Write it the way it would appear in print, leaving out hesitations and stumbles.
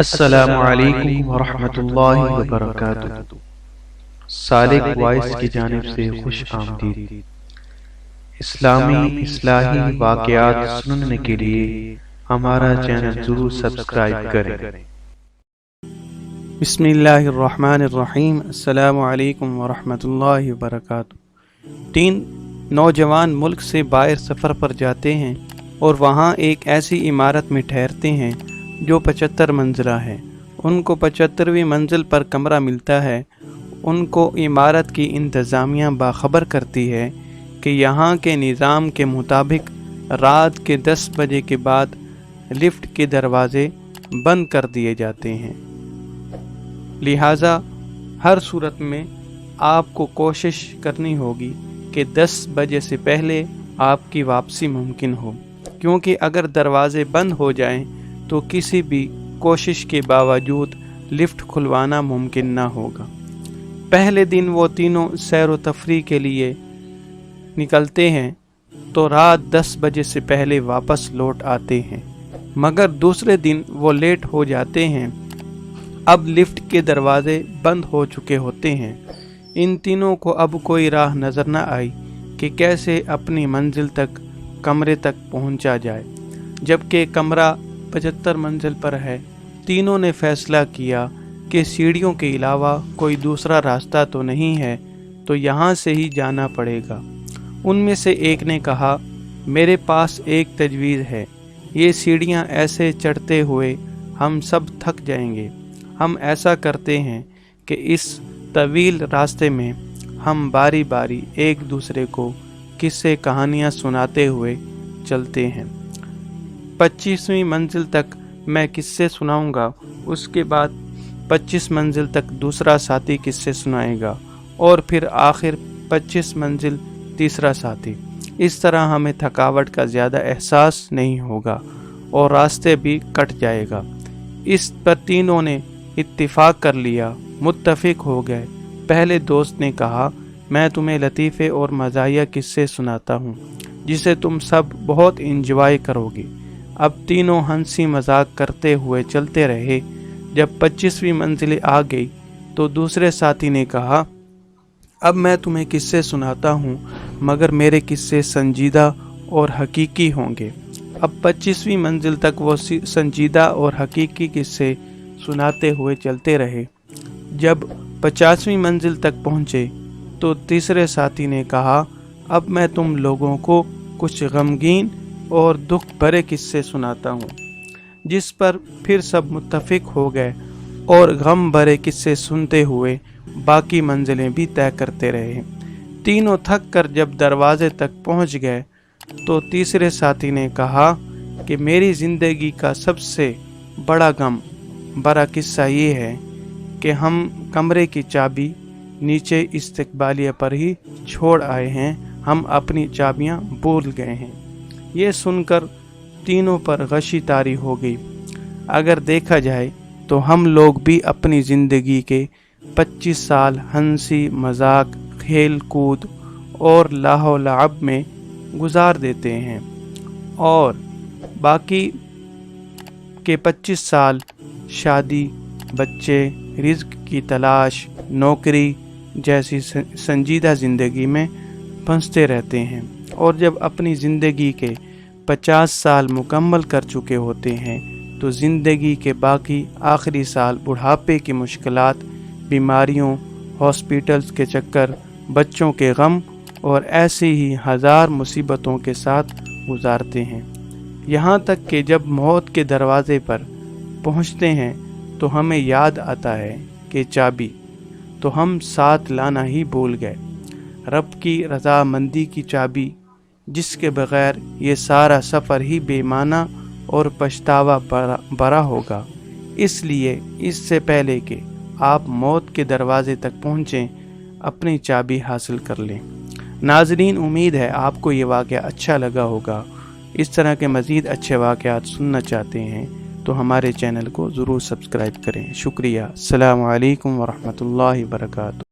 السلام علیکم ورحمۃ اللہ وبرکاتہ۔ سالک وائس کی جانب سے خوش آمدید۔ اسلامی اصلاحی واقعات سننے کے لیے ہمارا چینل ضرور سبسکرائب کریں۔ بسم اللہ الرحمن الرحیم۔ السلام علیکم ورحمۃ اللہ وبرکاتہ۔ 3 نوجوان ملک سے باہر سفر پر جاتے ہیں اور وہاں ایک ایسی عمارت میں ٹھہرتے ہیں جو 75 منزلہ ہے۔ ان کو 75ویں منزل پر کمرہ ملتا ہے۔ ان کو عمارت کی انتظامیہ باخبر کرتی ہے کہ یہاں کے نظام کے مطابق رات کے 10 بجے کے بعد لفٹ کے دروازے بند کر دیے جاتے ہیں، لہٰذا ہر صورت میں آپ کو کوشش کرنی ہوگی کہ 10 بجے سے پہلے آپ کی واپسی ممکن ہو، کیونکہ اگر دروازے بند ہو جائیں تو کسی بھی کوشش کے باوجود لفٹ کھلوانا ممکن نہ ہوگا۔ پہلے دن وہ تینوں سیر و تفریح کے لیے نکلتے ہیں تو رات 10 بجے سے پہلے واپس لوٹ آتے ہیں، مگر دوسرے دن وہ لیٹ ہو جاتے ہیں۔ اب لفٹ کے دروازے بند ہو چکے ہوتے ہیں۔ ان تینوں کو اب کوئی راہ نظر نہ آئی کہ کیسے اپنی منزل تک کمرے تک پہنچا جائے، جبکہ کمرہ 75 منزل پر ہے۔ تینوں نے فیصلہ کیا کہ سیڑھیوں کے علاوہ کوئی دوسرا راستہ تو نہیں ہے، تو یہاں سے ہی جانا پڑے گا۔ ان میں سے ایک نے کہا، میرے پاس ایک تجویز ہے، یہ سیڑھیاں ایسے چڑھتے ہوئے ہم سب تھک جائیں گے۔ ہم ایسا کرتے ہیں کہ اس طویل راستے میں ہم باری باری ایک دوسرے کو قصے کہانیاں سناتے ہوئے چلتے ہیں۔ 25ویں منزل تک میں قصے سناؤں گا، اس کے بعد 25 منزل تک دوسرا ساتھی قصے سنائے گا، اور پھر آخر 25 منزل تیسرا ساتھی۔ اس طرح ہمیں تھکاوٹ کا زیادہ احساس نہیں ہوگا اور راستے بھی کٹ جائے گا۔ اس پر تینوں نے اتفاق کر لیا، متفق ہو گئے۔ پہلے دوست نے کہا، میں تمہیں لطیفے اور مزاحیہ قصے سناتا ہوں جسے تم سب بہت انجوائے کرو گے۔ اب تینوں ہنسی مذاق کرتے ہوئے چلتے رہے۔ جب 25ویں منزل آ گئی تو دوسرے ساتھی نے کہا، اب میں تمہیں قصے سناتا ہوں، مگر میرے قصے سنجیدہ اور حقیقی ہوں گے۔ اب 25ویں منزل تک وہ سنجیدہ اور حقیقی قصے سناتے ہوئے چلتے رہے۔ جب 50ویں منزل تک پہنچے تو تیسرے ساتھی نے کہا، اب میں تم لوگوں کو کچھ غمگین اور دکھ بھرے قصے سناتا ہوں، جس پر پھر سب متفق ہو گئے اور غم بھرے قصے سنتے ہوئے باقی منزلیں بھی طے کرتے رہے۔ تینوں تھک کر جب دروازے تک پہنچ گئے تو تیسرے ساتھی نے کہا کہ میری زندگی کا سب سے بڑا غم بھرا قصہ یہ ہے کہ ہم کمرے کی چابی نیچے استقبالیہ پر ہی چھوڑ آئے ہیں، ہم اپنی چابیاں بھول گئے ہیں۔ یہ سن کر تینوں پر غشی طاری ہو گئی۔ اگر دیکھا جائے تو ہم لوگ بھی اپنی زندگی کے 25 سال ہنسی مذاق، کھیل کود اور لاہ و لعب میں گزار دیتے ہیں، اور باقی کے 25 سال شادی، بچے، رزق کی تلاش، نوکری جیسی سنجیدہ زندگی میں پھنستے رہتے ہیں، اور جب اپنی زندگی کے 50 سال مکمل کر چکے ہوتے ہیں تو زندگی کے باقی آخری سال بڑھاپے کی مشکلات، بیماریوں، ہاسپٹلز کے چکر، بچوں کے غم اور ایسی ہی ہزار مصیبتوں کے ساتھ گزارتے ہیں، یہاں تک کہ جب موت کے دروازے پر پہنچتے ہیں تو ہمیں یاد آتا ہے کہ چابی تو ہم ساتھ لانا ہی بھول گئے، رب کی رضامندی کی چابی، جس کے بغیر یہ سارا سفر ہی بے معنی اور پچھتاوا بھرا ہوگا۔ اس لیے اس سے پہلے کہ آپ موت کے دروازے تک پہنچیں، اپنی چابی حاصل کر لیں۔ ناظرین، امید ہے آپ کو یہ واقعہ اچھا لگا ہوگا۔ اس طرح کے مزید اچھے واقعات سننا چاہتے ہیں تو ہمارے چینل کو ضرور سبسکرائب کریں۔ شکریہ۔ السلام علیکم ورحمۃ اللہ وبرکاتہ۔